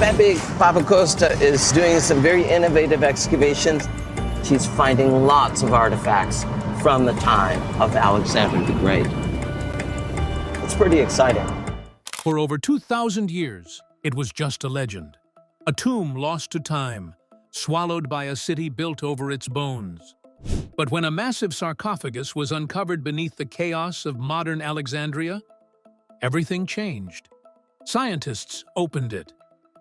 Pepe Papacosta is doing some very innovative excavations. He's finding lots of artifacts from the time of Alexander the Great. It's pretty exciting. For over 2,000 years, it was just a legend. A tomb lost to time, swallowed by a city built over its bones. But when a massive sarcophagus was uncovered beneath the chaos of modern Alexandria, everything changed. Scientists opened it,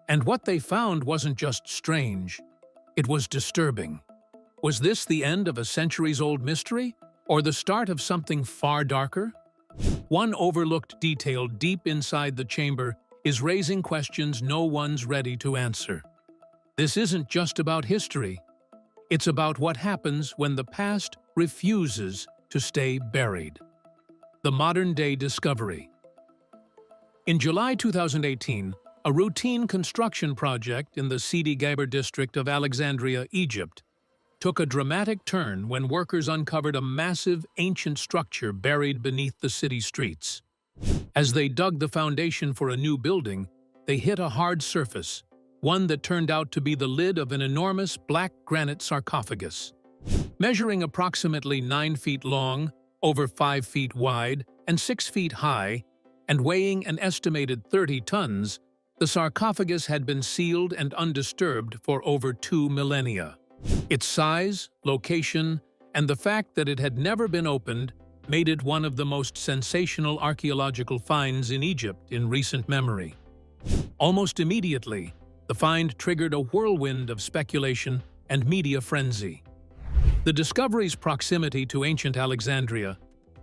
and what they found wasn't just strange, it was disturbing. Was this the end of a centuries-old mystery, or the start of something far darker? One overlooked detail deep inside the chamber is raising questions no one's ready to answer. This isn't just about history. It's about what happens when the past refuses to stay buried. The modern-day discovery. In July 2018, a routine construction project in the Sidi Ghaber district of Alexandria, Egypt, took a dramatic turn when workers uncovered a massive, ancient structure buried beneath the city streets. As they dug the foundation for a new building, they hit a hard surface, one that turned out to be the lid of an enormous black granite sarcophagus. Measuring approximately 9 feet long, over 5 feet wide, and 6 feet high, and weighing an estimated 30 tons, the sarcophagus had been sealed and undisturbed for over 2 millennia. Its size, location, and the fact that it had never been opened made it one of the most sensational archaeological finds in Egypt in recent memory. Almost immediately, the find triggered a whirlwind of speculation and media frenzy. The discovery's proximity to ancient Alexandria,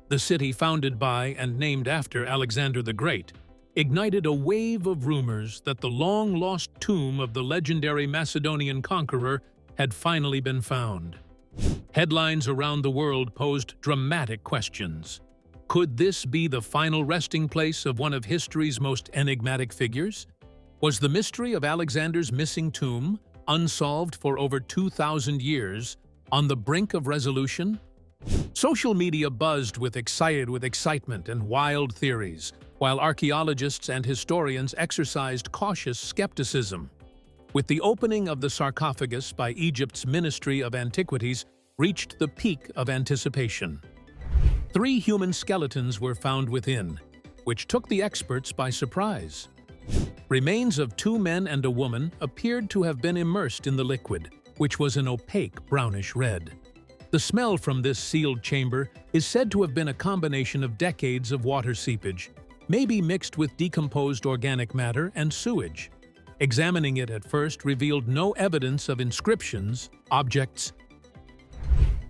the city founded by and named after Alexander the Great, ignited a wave of rumors that the long-lost tomb of the legendary Macedonian conqueror had finally been found. Headlines around the world posed dramatic questions. Could this be the final resting place of one of history's most enigmatic figures? Was the mystery of Alexander's missing tomb, unsolved for over 2,000 years, on the brink of resolution? Social media buzzed with excitement and wild theories, while archaeologists and historians exercised cautious skepticism. With the opening of the sarcophagus by Egypt's Ministry of Antiquities reached the peak of anticipation. 3 human skeletons were found within, which took the experts by surprise. Remains of 2 men and a woman appeared to have been immersed in the liquid, which was an opaque brownish red. The smell from this sealed chamber is said to have been a combination of decades of water seepage, maybe mixed with decomposed organic matter and sewage. Examining it at first revealed no evidence of inscriptions, objects,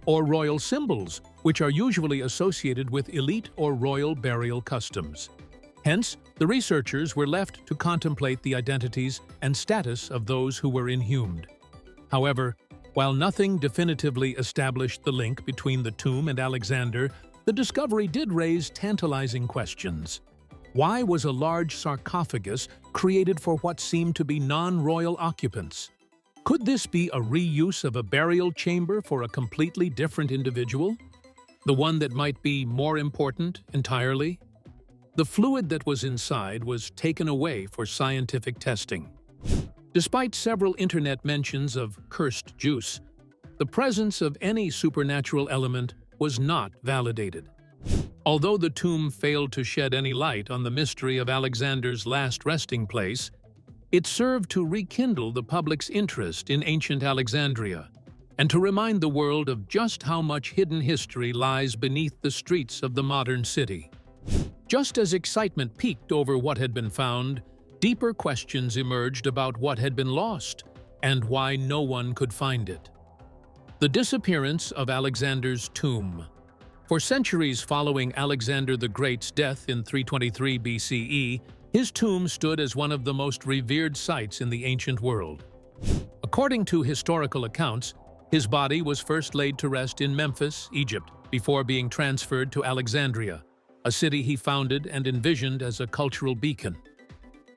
or royal symbols, which are usually associated with elite or royal burial customs. Hence, the researchers were left to contemplate the identities and status of those who were inhumed. However, while nothing definitively established the link between the tomb and Alexander, the discovery did raise tantalizing questions. Why was a large sarcophagus created for what seemed to be non-royal occupants? Could this be a reuse of a burial chamber for a completely different individual? The one that might be more important entirely? The fluid that was inside was taken away for scientific testing. Despite several internet mentions of cursed juice, the presence of any supernatural element was not validated. Although the tomb failed to shed any light on the mystery of Alexander's last resting place, it served to rekindle the public's interest in ancient Alexandria and to remind the world of just how much hidden history lies beneath the streets of the modern city. Just as excitement peaked over what had been found, deeper questions emerged about what had been lost and why no one could find it. The disappearance of Alexander's tomb. For centuries following Alexander the Great's death in 323 BCE, his tomb stood as one of the most revered sites in the ancient world. According to historical accounts, his body was first laid to rest in Memphis, Egypt, before being transferred to Alexandria, a city he founded and envisioned as a cultural beacon.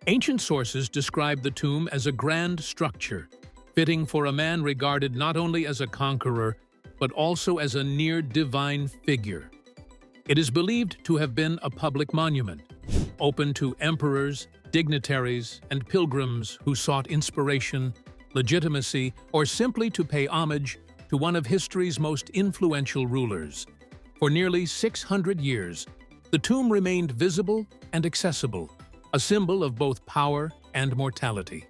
Ancient sources describe the tomb as a grand structure, fitting for a man regarded not only as a conqueror, but also as a near-divine figure. It is believed to have been a public monument, open to emperors, dignitaries, and pilgrims who sought inspiration, legitimacy, or simply to pay homage to one of history's most influential rulers. For nearly 600 years, the tomb remained visible and accessible, a symbol of both power and mortality.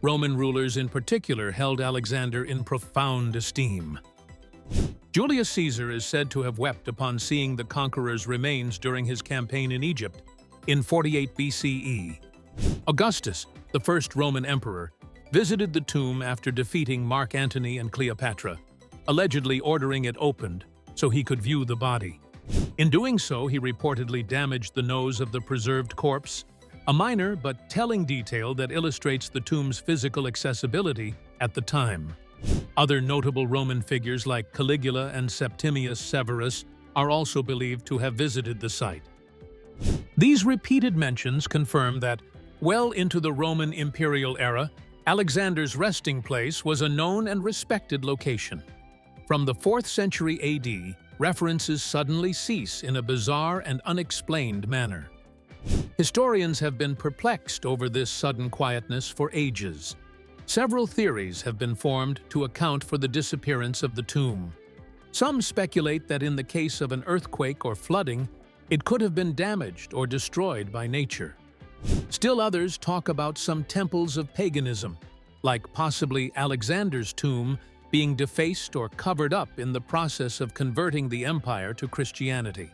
Roman rulers in particular held Alexander in profound esteem. Julius Caesar is said to have wept upon seeing the conqueror's remains during his campaign in Egypt in 48 BCE. Augustus, the first Roman emperor, visited the tomb after defeating Mark Antony and Cleopatra, allegedly ordering it opened so he could view the body. In doing so, he reportedly damaged the nose of the preserved corpse, a minor but telling detail that illustrates the tomb's physical accessibility at the time. Other notable Roman figures like Caligula and Septimius Severus are also believed to have visited the site. These repeated mentions confirm that, well into the Roman imperial era, Alexander's resting place was a known and respected location. From the 4th century AD, references suddenly cease in a bizarre and unexplained manner. Historians have been perplexed over this sudden quietness for ages. Several theories have been formed to account for the disappearance of the tomb. Some speculate that in the case of an earthquake or flooding, it could have been damaged or destroyed by nature. Still others talk about some temples of paganism, like possibly Alexander's tomb being defaced or covered up in the process of converting the empire to Christianity.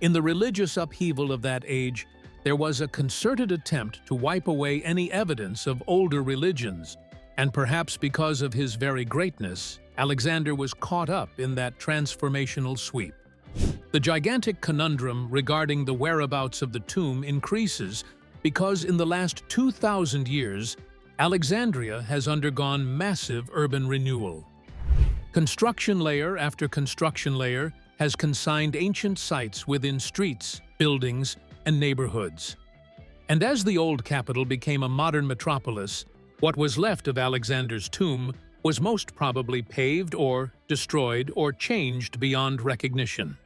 In the religious upheaval of that age, there was a concerted attempt to wipe away any evidence of older religions, and perhaps because of his very greatness, Alexander was caught up in that transformational sweep. The gigantic conundrum regarding the whereabouts of the tomb increases because in the last 2,000 years, Alexandria has undergone massive urban renewal. Construction layer after construction layer has consigned ancient sites within streets, buildings, and neighborhoods. And as the old capital became a modern metropolis, what was left of Alexander's tomb was most probably paved or destroyed or changed beyond recognition.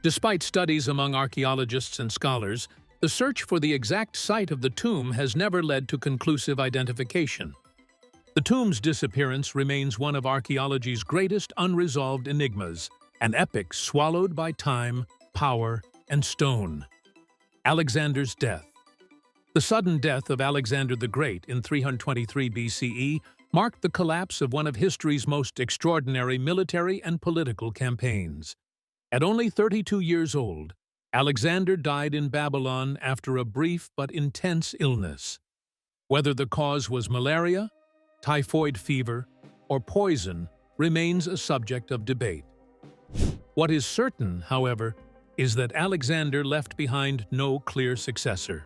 Despite studies among archaeologists and scholars, the search for the exact site of the tomb has never led to conclusive identification. The tomb's disappearance remains one of archaeology's greatest unresolved enigmas, an epic swallowed by time, power, and stone. Alexander's death. The sudden death of Alexander the Great in 323 BCE marked the collapse of one of history's most extraordinary military and political campaigns. At only 32 years old, Alexander died in Babylon after a brief but intense illness. Whether the cause was malaria, typhoid fever, or poison remains a subject of debate. What is certain, however, is that Alexander left behind no clear successor.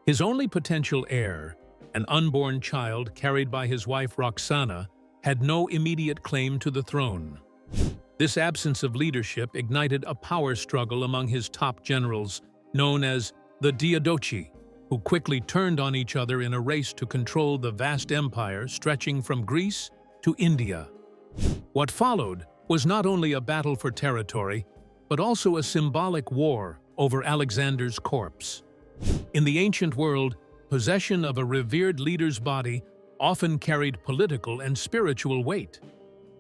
His only potential heir, an unborn child carried by his wife Roxana, had no immediate claim to the throne. This absence of leadership ignited a power struggle among his top generals, known as the Diadochi, who quickly turned on each other in a race to control the vast empire stretching from Greece to India. What followed was not only a battle for territory, but also a symbolic war over Alexander's corpse. In the ancient world, possession of a revered leader's body often carried political and spiritual weight.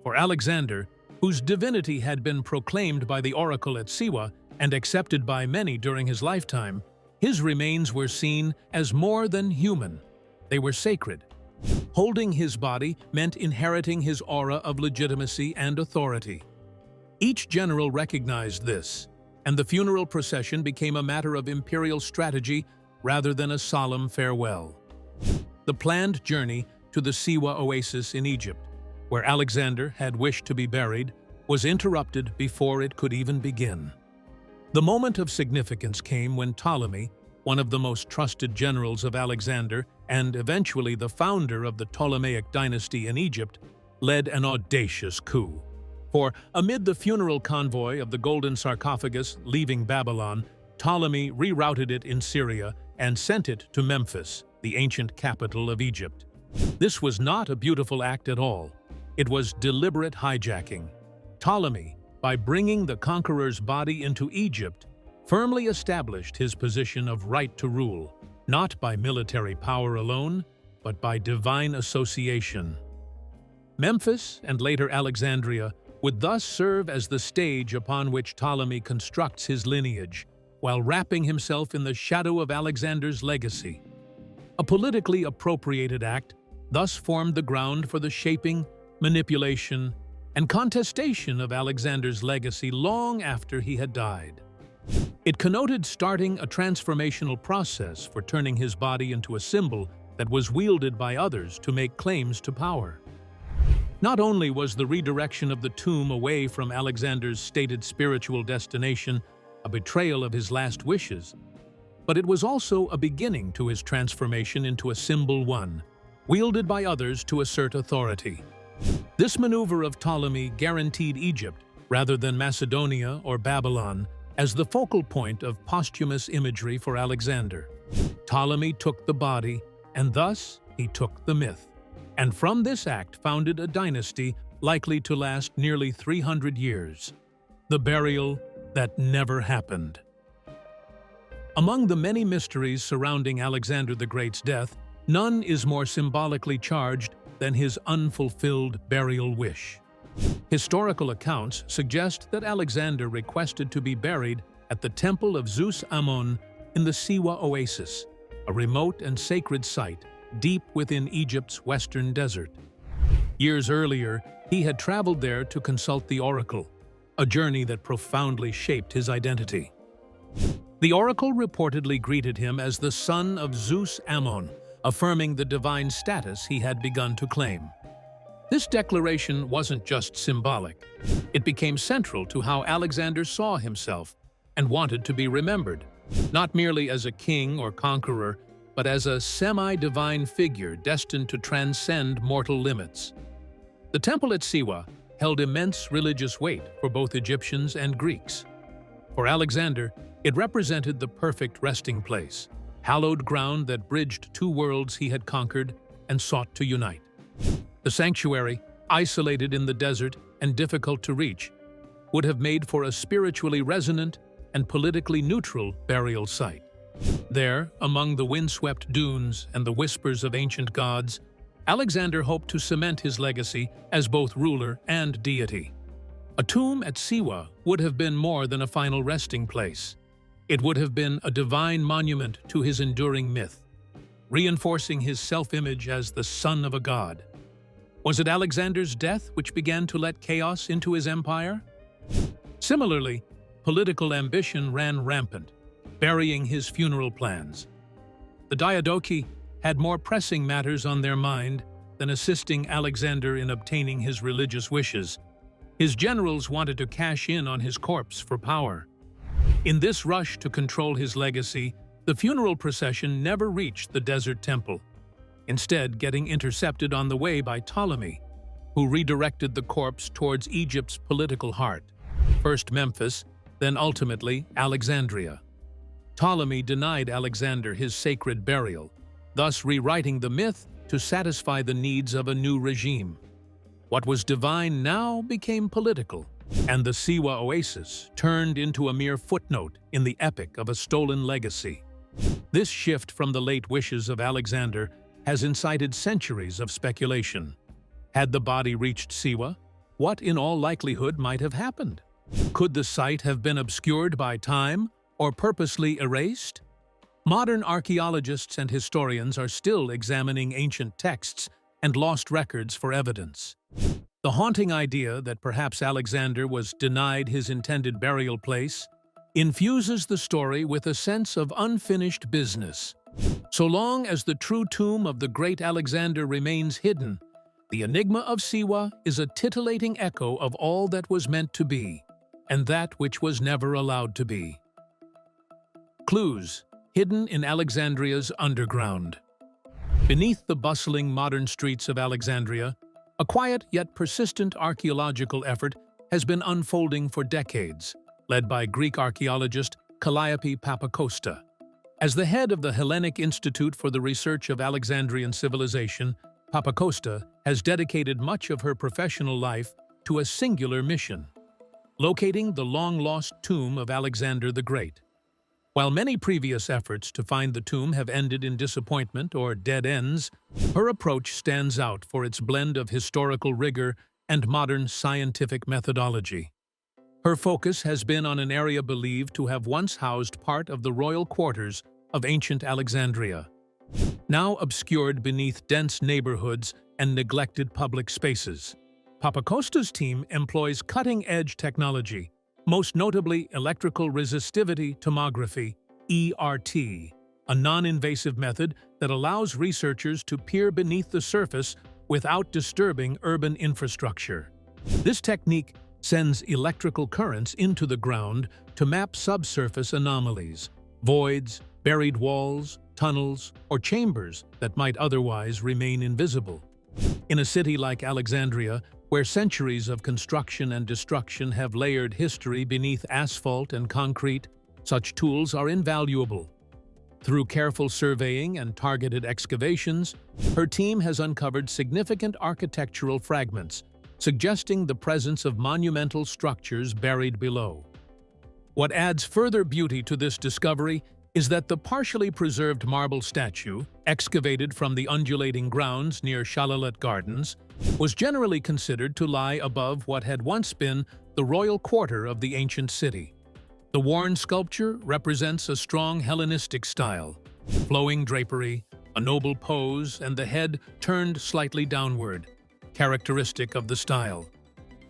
For Alexander, whose divinity had been proclaimed by the oracle at Siwa and accepted by many during his lifetime, his remains were seen as more than human. They were sacred. Holding his body meant inheriting his aura of legitimacy and authority. Each general recognized this, and the funeral procession became a matter of imperial strategy rather than a solemn farewell. The planned journey to the Siwa oasis in Egypt, where Alexander had wished to be buried, was interrupted before it could even begin. The moment of significance came when Ptolemy, one of the most trusted generals of Alexander and eventually the founder of the Ptolemaic dynasty in Egypt, led an audacious coup. For amid the funeral convoy of the golden sarcophagus leaving Babylon, Ptolemy rerouted it in Syria and sent it to Memphis, the ancient capital of Egypt. This was not a beautiful act at all. It was deliberate hijacking. Ptolemy, by bringing the conqueror's body into Egypt, firmly established his position of right to rule, not by military power alone, but by divine association. Memphis, and later Alexandria, would thus serve as the stage upon which Ptolemy constructs his lineage, while wrapping himself in the shadow of Alexander's legacy. A politically appropriated act thus formed the ground for the shaping, manipulation, and contestation of Alexander's legacy long after he had died. It connoted starting a transformational process for turning his body into a symbol that was wielded by others to make claims to power. Not only was the redirection of the tomb away from Alexander's stated spiritual destination a betrayal of his last wishes, but it was also a beginning to his transformation into a symbol one, wielded by others to assert authority. This maneuver of Ptolemy guaranteed Egypt, rather than Macedonia or Babylon, as the focal point of posthumous imagery for Alexander. Ptolemy took the body, and thus he took the myth, and from this act founded a dynasty likely to last nearly 300 years, the burial that never happened. Among the many mysteries surrounding Alexander the Great's death, none is more symbolically charged than his unfulfilled burial wish. Historical accounts suggest that Alexander requested to be buried at the temple of Zeus Ammon in the Siwa Oasis, a remote and sacred site deep within Egypt's western desert. Years earlier, he had traveled there to consult the oracle, a journey that profoundly shaped his identity. The oracle reportedly greeted him as the son of Zeus Ammon, affirming the divine status he had begun to claim. This declaration wasn't just symbolic. It became central to how Alexander saw himself and wanted to be remembered, not merely as a king or conqueror, but as a semi-divine figure destined to transcend mortal limits. The temple at Siwa held immense religious weight for both Egyptians and Greeks. For Alexander, it represented the perfect resting place, hallowed ground that bridged two worlds he had conquered and sought to unite. The sanctuary, isolated in the desert and difficult to reach, would have made for a spiritually resonant and politically neutral burial site. There, among the windswept dunes and the whispers of ancient gods, Alexander hoped to cement his legacy as both ruler and deity. A tomb at Siwa would have been more than a final resting place. It would have been a divine monument to his enduring myth, reinforcing his self-image as the son of a god. Was it Alexander's death which began to let chaos into his empire? Similarly, political ambition ran rampant, burying his funeral plans. The Diadochi had more pressing matters on their mind than assisting Alexander in obtaining his religious wishes. His generals wanted to cash in on his corpse for power. In this rush to control his legacy, the funeral procession never reached the desert temple, instead getting intercepted on the way by Ptolemy, who redirected the corpse towards Egypt's political heart, first Memphis, then ultimately Alexandria. Ptolemy denied Alexander his sacred burial, thus rewriting the myth to satisfy the needs of a new regime. What was divine now became political, and the Siwa Oasis turned into a mere footnote in the epic of a stolen legacy. This shift from the late wishes of Alexander has incited centuries of speculation. Had the body reached Siwa, what in all likelihood might have happened? Could the site have been obscured by time or purposely erased? Modern archaeologists and historians are still examining ancient texts and lost records for evidence. The haunting idea that perhaps Alexander was denied his intended burial place infuses the story with a sense of unfinished business. So long as the true tomb of the great Alexander remains hidden, the enigma of Siwa is a titillating echo of all that was meant to be, and that which was never allowed to be. Clues hidden in Alexandria's underground. Beneath the bustling modern streets of Alexandria, a quiet yet persistent archaeological effort has been unfolding for decades, led by Greek archaeologist Calliope Papacosta. As the head of the Hellenic Institute for the Research of Alexandrian Civilization, Papacosta has dedicated much of her professional life to a singular mission: locating the long-lost tomb of Alexander the Great. While many previous efforts to find the tomb have ended in disappointment or dead ends, her approach stands out for its blend of historical rigor and modern scientific methodology. Her focus has been on an area believed to have once housed part of the royal quarters of ancient Alexandria, now obscured beneath dense neighborhoods and neglected public spaces. Papacosta's team employs cutting-edge technology, most notably electrical resistivity tomography, ERT, a non-invasive method that allows researchers to peer beneath the surface without disturbing urban infrastructure. This technique sends electrical currents into the ground to map subsurface anomalies, voids, buried walls, tunnels, or chambers that might otherwise remain invisible. In a city like Alexandria, where centuries of construction and destruction have layered history beneath asphalt and concrete, such tools are invaluable. Through careful surveying and targeted excavations, her team has uncovered significant architectural fragments, suggesting the presence of monumental structures buried below. What adds further beauty to this discovery is that the partially preserved marble statue, excavated from the undulating grounds near Shalalat Gardens, was generally considered to lie above what had once been the royal quarter of the ancient city. The worn sculpture represents a strong Hellenistic style, flowing drapery, a noble pose, and the head turned slightly downward, characteristic of the style.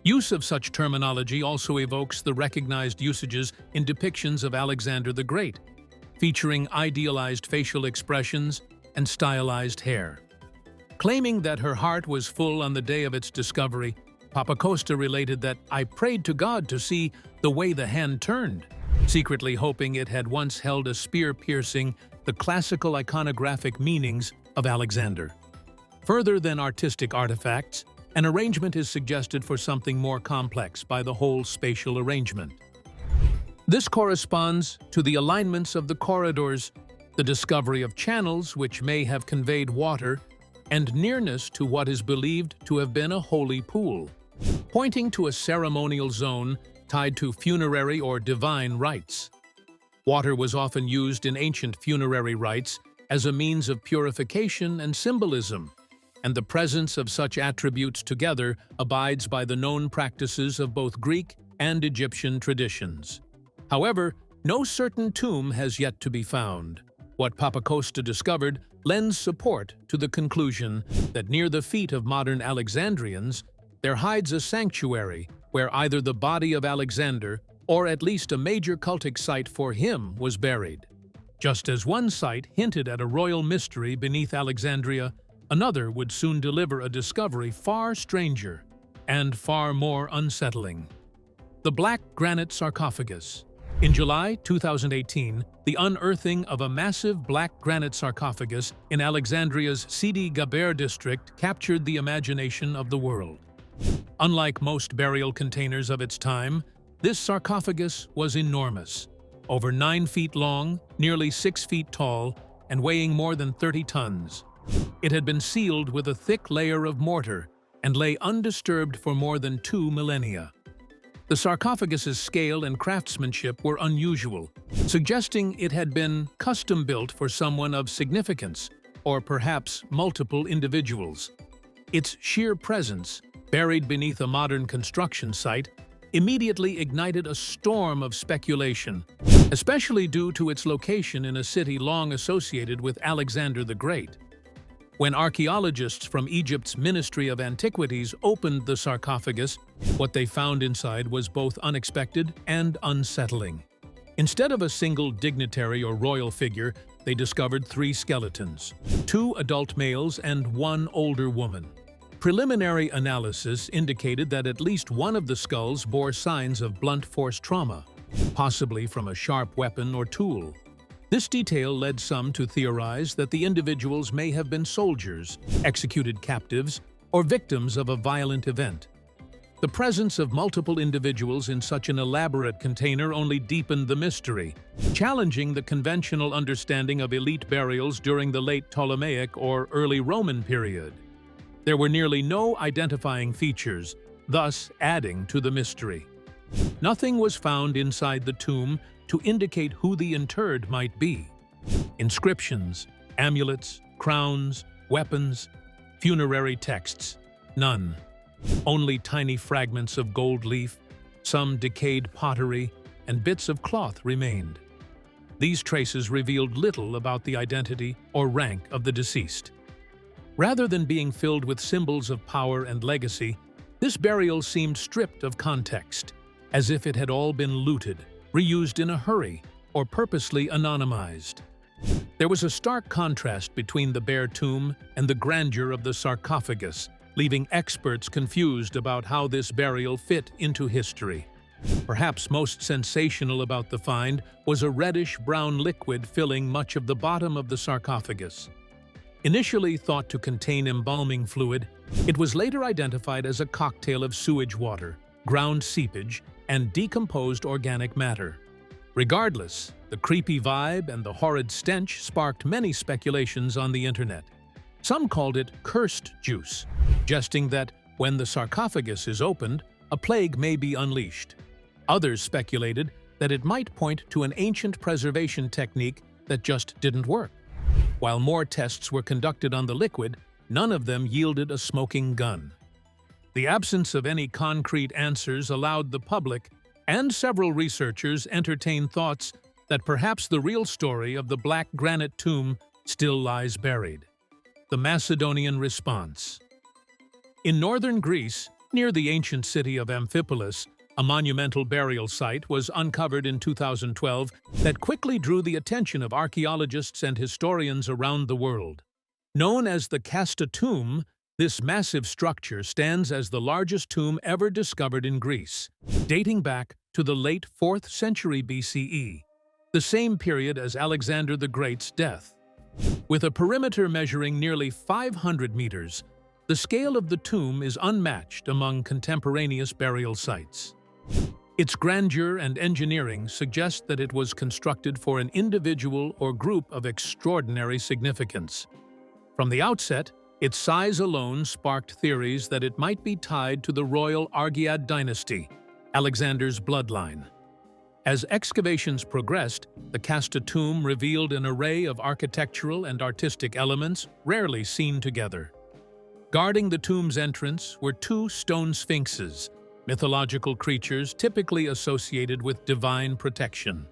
Use of such terminology also evokes the recognized usages in depictions of Alexander the Great, featuring idealized facial expressions and stylized hair. Claiming that her heart was full on the day of its discovery, Papacosta related that, "I prayed to God to see the way the hand turned," secretly hoping it had once held a spear piercing the classical iconographic meanings of Alexander. Further than artistic artifacts, an arrangement is suggested for something more complex by the whole spatial arrangement. This corresponds to the alignments of the corridors, the discovery of channels which may have conveyed water, and nearness to what is believed to have been a holy pool, pointing to a ceremonial zone tied to funerary or divine rites. Water was often used in ancient funerary rites as a means of purification and symbolism, and the presence of such attributes together abides by the known practices of both Greek and Egyptian traditions. However, no certain tomb has yet to be found. What Papacosta discovered lends support to the conclusion that near the feet of modern Alexandrians, there hides a sanctuary where either the body of Alexander or at least a major cultic site for him was buried. Just as one site hinted at a royal mystery beneath Alexandria, another would soon deliver a discovery far stranger and far more unsettling. The Black Granite Sarcophagus. In July 2018, the unearthing of a massive black granite sarcophagus in Alexandria's Sidi Gaber district captured the imagination of the world. Unlike most burial containers of its time, this sarcophagus was enormous, over 9 feet long, nearly 6 feet tall, and weighing more than 30 tons. It had been sealed with a thick layer of mortar and lay undisturbed for more than 2 millennia. The sarcophagus's scale and craftsmanship were unusual, suggesting it had been custom-built for someone of significance, or perhaps multiple individuals. Its sheer presence, buried beneath a modern construction site, immediately ignited a storm of speculation, especially due to its location in a city long associated with Alexander the Great. When archaeologists from Egypt's Ministry of Antiquities opened the sarcophagus, what they found inside was both unexpected and unsettling. Instead of a single dignitary or royal figure, they discovered 3 skeletons, 2 adult males and 1 older woman. Preliminary analysis indicated that at least one of the skulls bore signs of blunt force trauma, possibly from a sharp weapon or tool. This detail led some to theorize that the individuals may have been soldiers, executed captives, or victims of a violent event. The presence of multiple individuals in such an elaborate container only deepened the mystery, challenging the conventional understanding of elite burials during the late Ptolemaic or early Roman period. There were nearly no identifying features, thus adding to the mystery. Nothing was found inside the tomb to indicate who the interred might be. Inscriptions, amulets, crowns, weapons, funerary texts, none. Only tiny fragments of gold leaf, some decayed pottery, and bits of cloth remained. These traces revealed little about the identity or rank of the deceased. Rather than being filled with symbols of power and legacy, this burial seemed stripped of context, as if it had all been looted, reused in a hurry, or purposely anonymized. There was a stark contrast between the bare tomb and the grandeur of the sarcophagus, leaving experts confused about how this burial fit into history. Perhaps most sensational about the find was a reddish-brown liquid filling much of the bottom of the sarcophagus. Initially thought to contain embalming fluid, it was later identified as a cocktail of sewage water, ground seepage, and decomposed organic matter. Regardless, the creepy vibe and the horrid stench sparked many speculations on the internet. Some called it cursed juice, jesting that when the sarcophagus is opened, a plague may be unleashed. Others speculated that it might point to an ancient preservation technique that just didn't work. While more tests were conducted on the liquid, none of them yielded a smoking gun. The absence of any concrete answers allowed the public and several researchers entertain thoughts that perhaps the real story of the black granite tomb still lies buried. The Macedonian response. In northern Greece, near the ancient city of Amphipolis, a monumental burial site was uncovered in 2012 that quickly drew the attention of archaeologists and historians around the world. Known as the Casta tomb, this massive structure stands as the largest tomb ever discovered in Greece, dating back to the late 4th century BCE, the same period as Alexander the Great's death. With a perimeter measuring nearly 500 meters, the scale of the tomb is unmatched among contemporaneous burial sites. Its grandeur and engineering suggest that it was constructed for an individual or group of extraordinary significance. From the outset, its size alone sparked theories that it might be tied to the royal Argead dynasty, Alexander's bloodline. As excavations progressed, the Casta tomb revealed an array of architectural and artistic elements rarely seen together. Guarding the tomb's entrance were two stone sphinxes, mythological creatures typically associated with divine protection.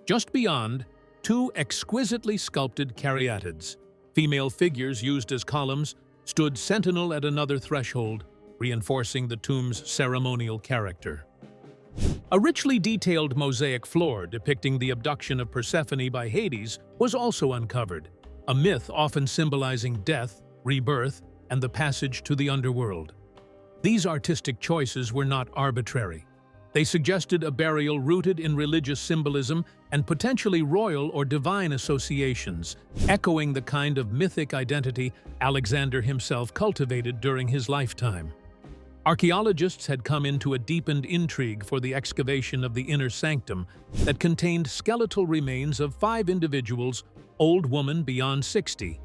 Just beyond, two exquisitely sculpted caryatids, female figures used as columns, stood sentinel at another threshold, reinforcing the tomb's ceremonial character. A richly detailed mosaic floor depicting the abduction of Persephone by Hades was also uncovered, a myth often symbolizing death, rebirth, and the passage to the underworld. These artistic choices were not arbitrary. They suggested a burial rooted in religious symbolism and potentially royal or divine associations, echoing the kind of mythic identity Alexander himself cultivated during his lifetime. Archaeologists had come into a deepened intrigue for the excavation of the inner sanctum that contained skeletal remains of 5 individuals, old women beyond 60,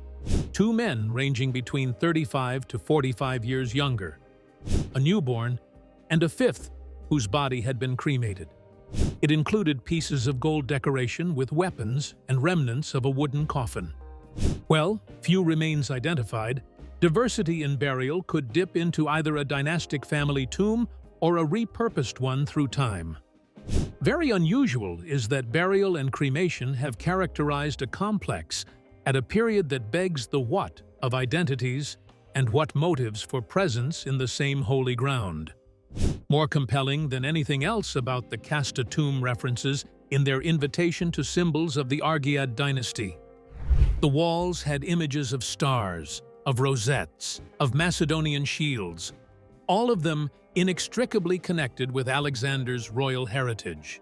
2 men ranging between 35 to 45 years younger, a newborn, and a 5th whose body had been cremated. It included pieces of gold decoration with weapons and remnants of a wooden coffin. While few remains identified, diversity in burial could dip into either a dynastic family tomb or a repurposed one through time. Very unusual is that burial and cremation have characterized a complex at a period that begs the what of identities and what motives for presence in the same holy ground. More compelling than anything else about the Casta tomb references in their invitation to symbols of the Argead dynasty. The walls had images of stars, of rosettes, of Macedonian shields, all of them inextricably connected with Alexander's royal heritage.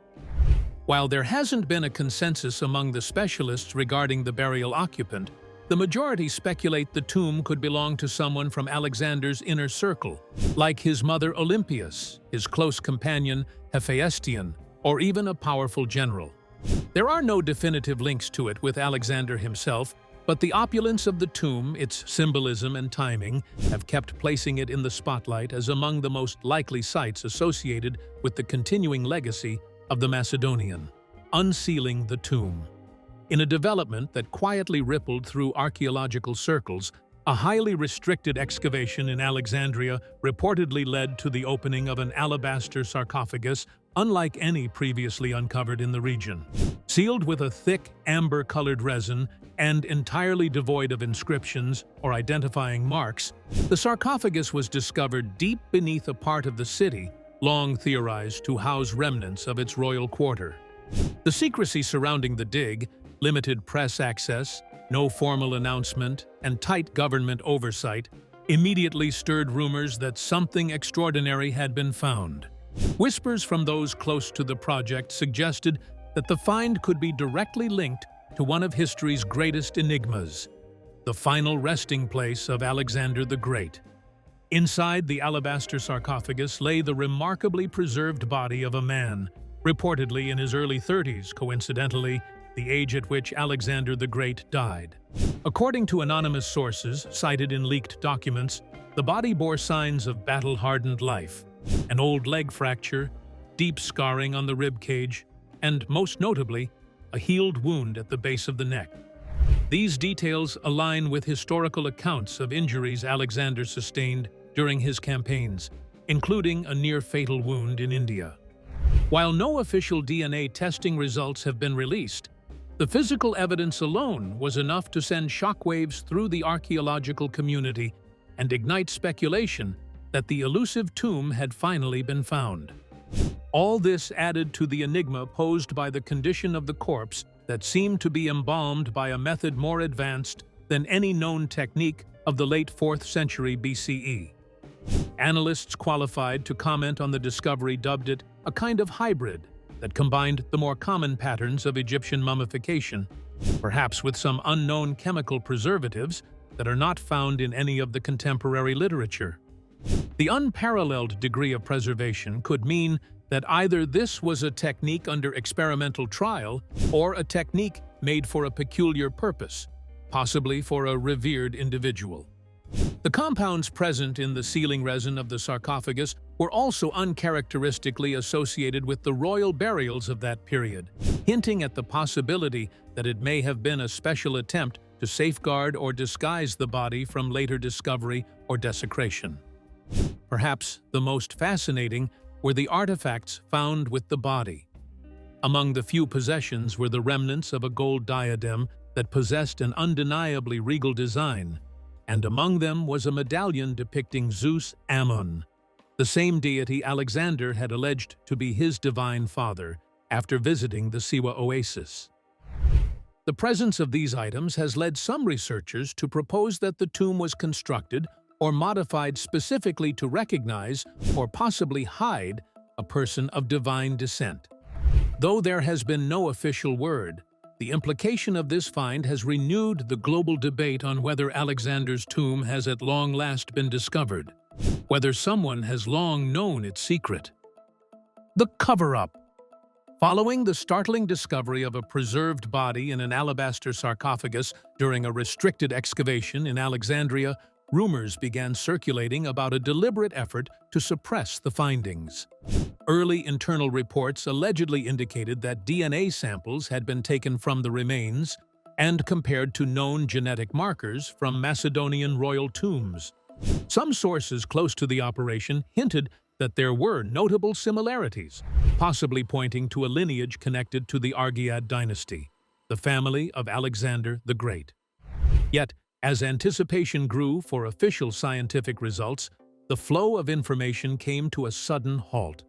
While there hasn't been a consensus among the specialists regarding the burial occupant, the majority speculate the tomb could belong to someone from Alexander's inner circle, like his mother Olympias, his close companion Hephaestion, or even a powerful general. There are no definitive links to it with Alexander himself, but the opulence of the tomb, its symbolism and timing, have kept placing it in the spotlight as among the most likely sites associated with the continuing legacy of the Macedonian. unsealing the tomb. In a development that quietly rippled through archaeological circles, a highly restricted excavation in Alexandria reportedly led to the opening of an alabaster sarcophagus unlike any previously uncovered in the region. Sealed with a thick, amber-colored resin and entirely devoid of inscriptions or identifying marks, the sarcophagus was discovered deep beneath a part of the city long theorized to house remnants of its royal quarter. The secrecy surrounding the dig, limited press access, no formal announcement, and tight government oversight immediately stirred rumors that something extraordinary had been found. Whispers from those close to the project suggested that the find could be directly linked to one of history's greatest enigmas, the final resting place of Alexander the Great. Inside the alabaster sarcophagus lay the remarkably preserved body of a man, reportedly in his early 30s, coincidentally, the age at which Alexander the Great died. According to anonymous sources cited in leaked documents, the body bore signs of battle-hardened life, an old leg fracture, deep scarring on the rib cage, and, most notably, a healed wound at the base of the neck. These details align with historical accounts of injuries Alexander sustained during his campaigns, including a near-fatal wound in India. While no official DNA testing results have been released, the physical evidence alone was enough to send shockwaves through the archaeological community and ignite speculation that the elusive tomb had finally been found. All this added to the enigma posed by the condition of the corpse that seemed to be embalmed by a method more advanced than any known technique of the late 4th century BCE. Analysts qualified to comment on the discovery dubbed it a kind of hybrid that combined the more common patterns of Egyptian mummification, perhaps with some unknown chemical preservatives that are not found in any of the contemporary literature. The unparalleled degree of preservation could mean that either this was a technique under experimental trial or a technique made for a peculiar purpose, possibly for a revered individual. The compounds present in the sealing resin of the sarcophagus were also uncharacteristically associated with the royal burials of that period, hinting at the possibility that it may have been a special attempt to safeguard or disguise the body from later discovery or desecration. Perhaps the most fascinating were the artifacts found with the body. Among the few possessions were the remnants of a gold diadem that possessed an undeniably regal design, and among them was a medallion depicting Zeus Ammon, the same deity Alexander had alleged to be his divine father after visiting the Siwa oasis. The presence of these items has led some researchers to propose that the tomb was constructed or modified specifically to recognize or possibly hide a person of divine descent. Though there has been no official word, the implication of this find has renewed the global debate on whether Alexander's tomb has at long last been discovered, whether someone has long known its secret. The cover-up. Following the startling discovery of a preserved body in an alabaster sarcophagus during a restricted excavation in Alexandria, rumors began circulating about a deliberate effort to suppress the findings. Early internal reports allegedly indicated that DNA samples had been taken from the remains and compared to known genetic markers from Macedonian royal tombs. Some sources close to the operation hinted that there were notable similarities, possibly pointing to a lineage connected to the Argead dynasty, the family of Alexander the Great. Yet, as anticipation grew for official scientific results, the flow of information came to a sudden halt.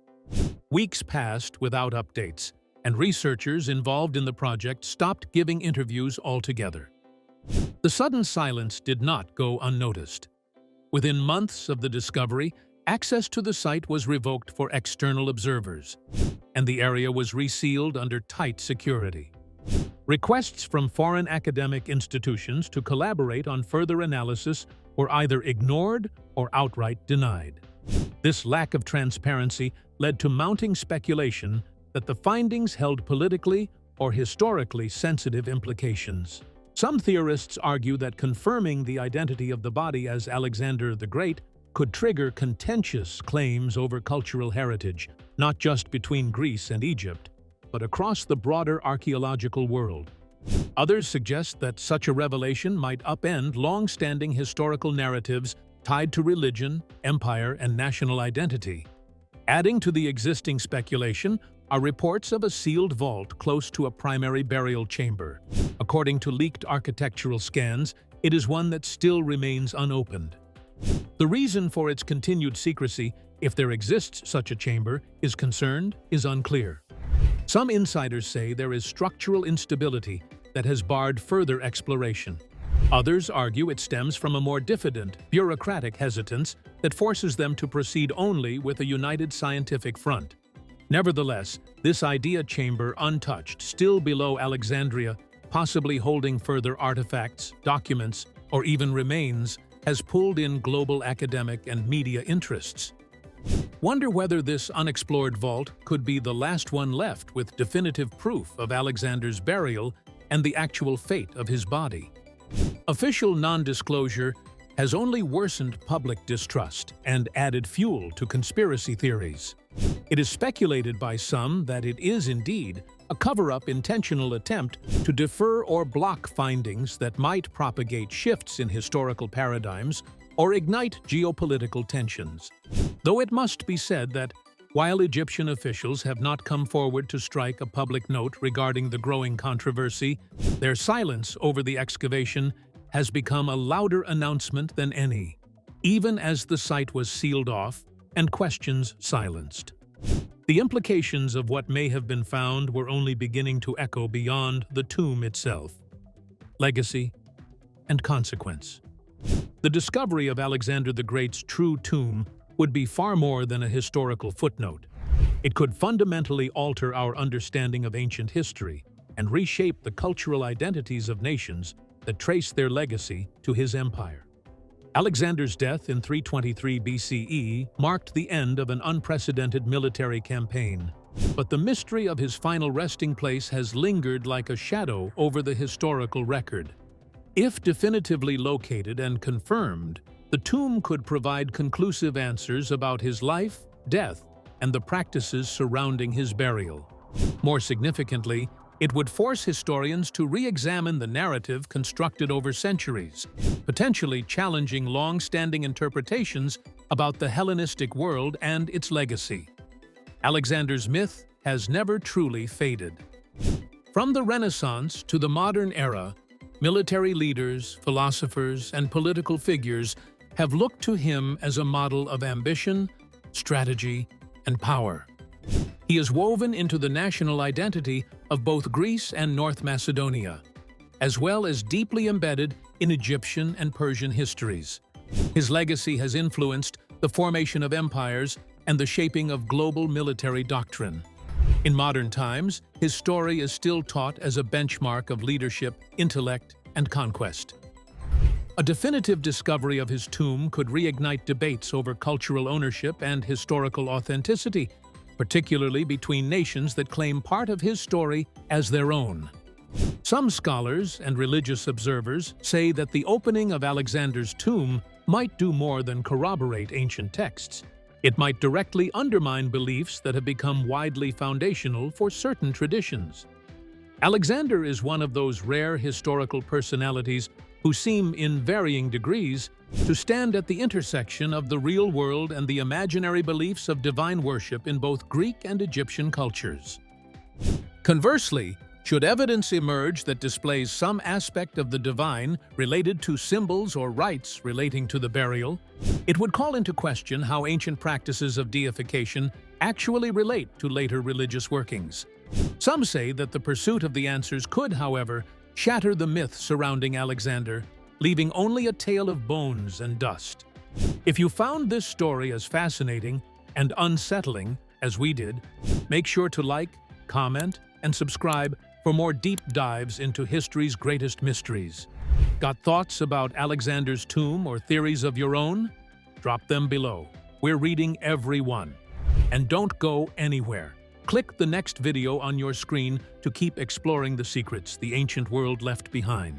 Weeks passed without updates, and researchers involved in the project stopped giving interviews altogether. The sudden silence did not go unnoticed. Within months of the discovery, access to the site was revoked for external observers, and the area was resealed under tight security. Requests from foreign academic institutions to collaborate on further analysis were either ignored or outright denied. This lack of transparency led to mounting speculation that the findings held politically or historically sensitive implications. Some theorists argue that confirming the identity of the body as Alexander the Great could trigger contentious claims over cultural heritage, not just between Greece and Egypt, but across the broader archaeological world. Others suggest that such a revelation might upend long-standing historical narratives tied to religion, empire, and national identity. Adding to the existing speculation are reports of a sealed vault close to a primary burial chamber. According to leaked architectural scans, it is one that still remains unopened. The reason for its continued secrecy, if there exists such a chamber, is unclear. Some insiders say there is structural instability that has barred further exploration. Others argue it stems from a more diffident, bureaucratic hesitance that forces them to proceed only with a united scientific front. Nevertheless, this idea chamber untouched, still below Alexandria, possibly holding further artifacts, documents, or even remains, has pulled in global academic and media interests. Wonder whether this unexplored vault could be the last one left with definitive proof of Alexander's burial and the actual fate of his body. Official non-disclosure has only worsened public distrust and added fuel to conspiracy theories. It is speculated by some that it is indeed a cover-up intentional attempt to defer or block findings that might propagate shifts in historical paradigms or ignite geopolitical tensions. Though it must be said that, while Egyptian officials have not come forward to strike a public note regarding the growing controversy, their silence over the excavation has become a louder announcement than any, even as the site was sealed off and questions silenced. The implications of what may have been found were only beginning to echo beyond the tomb itself. Legacy and consequence. The discovery of Alexander the Great's true tomb would be far more than a historical footnote. It could fundamentally alter our understanding of ancient history and reshape the cultural identities of nations that trace their legacy to his empire. Alexander's death in 323 BCE marked the end of an unprecedented military campaign, but the mystery of his final resting place has lingered like a shadow over the historical record. If definitively located and confirmed, the tomb could provide conclusive answers about his life, death, and the practices surrounding his burial. More significantly, it would force historians to re-examine the narrative constructed over centuries, potentially challenging long-standing interpretations about the Hellenistic world and its legacy. Alexander's myth has never truly faded. From the Renaissance to the modern era, military leaders, philosophers, and political figures have looked to him as a model of ambition, strategy, and power. He is woven into the national identity of both Greece and North Macedonia, as well as deeply embedded in Egyptian and Persian histories. His legacy has influenced the formation of empires and the shaping of global military doctrine. In modern times, his story is still taught as a benchmark of leadership, intellect, and conquest. A definitive discovery of his tomb could reignite debates over cultural ownership and historical authenticity, particularly between nations that claim part of his story as their own. Some scholars and religious observers say that the opening of Alexander's tomb might do more than corroborate ancient texts. It might directly undermine beliefs that have become widely foundational for certain traditions. Alexander is one of those rare historical personalities who seem, in varying degrees, to stand at the intersection of the real world and the imaginary beliefs of divine worship in both Greek and Egyptian cultures. Conversely, should evidence emerge that displays some aspect of the divine related to symbols or rites relating to the burial, it would call into question how ancient practices of deification actually relate to later religious workings. Some say that the pursuit of the answers could, however, shatter the myth surrounding Alexander, leaving only a tale of bones and dust. If you found this story as fascinating and unsettling as we did, make sure to like, comment, and subscribe for more deep dives into history's greatest mysteries. Got thoughts about Alexander's tomb or theories of your own? Drop them below. We're reading every one. And don't go anywhere. Click the next video on your screen to keep exploring the secrets the ancient world left behind.